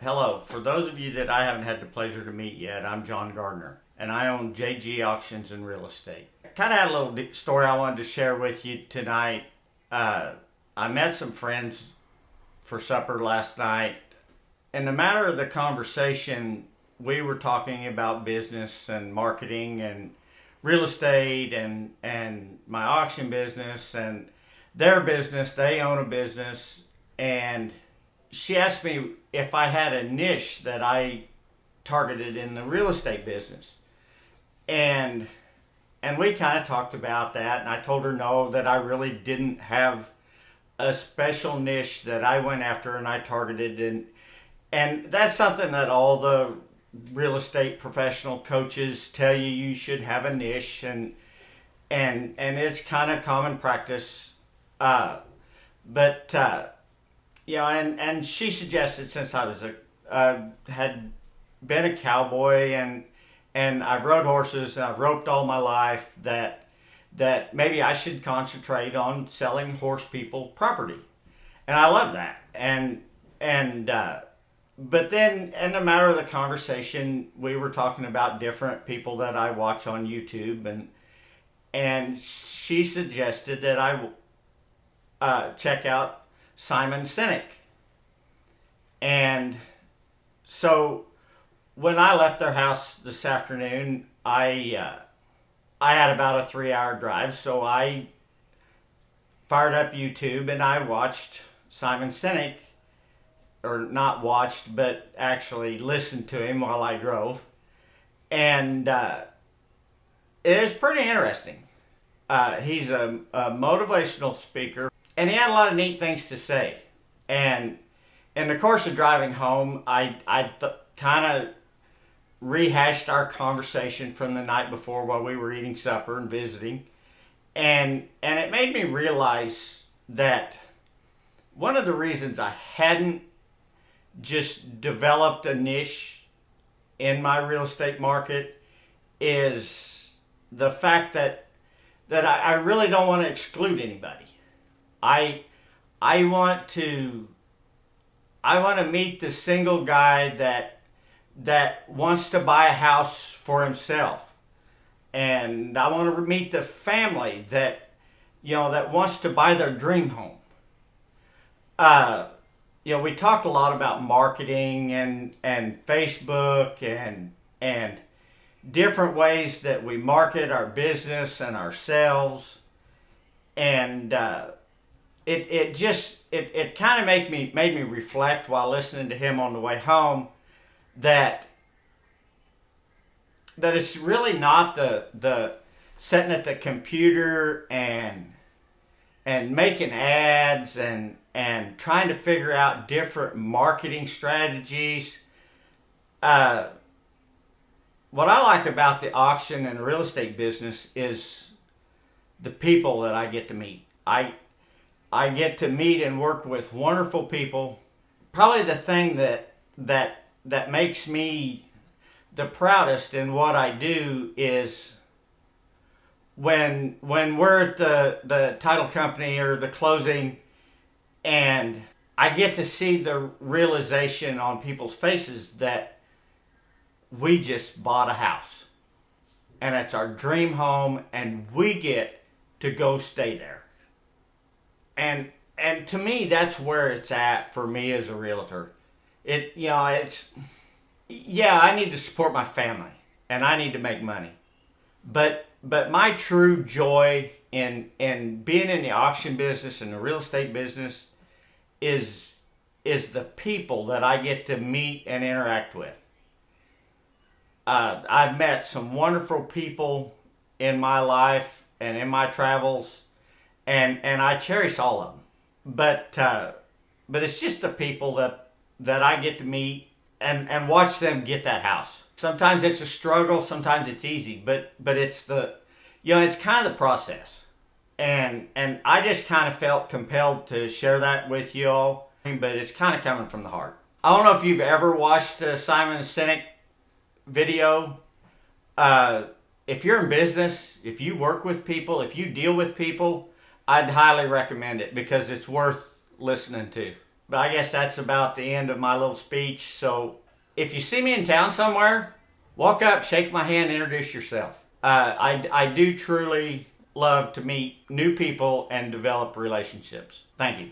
Hello, for those of you that I haven't had the pleasure to meet yet, I'm John Gardner, and I own JG Auctions and Real Estate. Kind of had a little story I wanted to share with you tonight. I met some friends for supper last night. In the matter of the conversation, we were talking about business and marketing and real estate and my auction business and their business. They own a business, and she asked me if I had a niche that I targeted in the real estate business. And we kind of talked about that, and I told her no, that I really didn't have a special niche that I went after and I targeted, and that's something that all the real estate professional coaches tell you. You should have a niche, and it's kind of common practice. And she suggested, since I was had been a cowboy and I've rode horses and I've roped all my life, that maybe I should concentrate on selling horse people property. And I love that. But then in the matter of the conversation, we were talking about different people that I watch on YouTube, and she suggested that I check out Simon Sinek. And so when I left their house this afternoon, I had about a 3-hour drive, so I fired up YouTube and I watched Simon Sinek, or not watched, but actually listened to him while I drove. And it is pretty interesting. He's a motivational speaker, and he had a lot of neat things to say. And in the course of driving home, I kind of rehashed our conversation from the night before while we were eating supper and visiting. And it made me realize that one of the reasons I hadn't just developed a niche in my real estate market is the fact that I really don't want to exclude anybody. I want to meet the single guy that wants to buy a house for himself, and I want to meet the family that wants to buy their dream home. We talked a lot about marketing and Facebook and different ways that we market our business and ourselves, and it kind of made me reflect while listening to him on the way home that it's really not the sitting at the computer and making ads and trying to figure out different marketing strategies. What I like about the auction and real estate business is the people that I get to meet. I get to meet and work with wonderful people. Probably the thing that makes me the proudest in what I do is when we're at the title company or the closing, and I get to see the realization on people's faces that we just bought a house and it's our dream home and we get to go stay there. And to me, that's where it's at for me as a realtor. I need to support my family and I need to make money. But my true joy in being in the auction business and the real estate business is the people that I get to meet and interact with. I've met some wonderful people in my life and in my travels, and I cherish all of them. But it's just the people that I get to meet and watch them get that house. Sometimes it's a struggle, sometimes it's easy, but it's it's kind of the process. And I just kind of felt compelled to share that with you all, but it's kind of coming from the heart. I don't know if you've ever watched a Simon Sinek video. If you're in business, if you work with people, if you deal with people, I'd highly recommend it because it's worth listening to. But I guess that's about the end of my little speech. So if you see me in town somewhere, walk up, shake my hand, introduce yourself. I do truly love to meet new people and develop relationships. Thank you.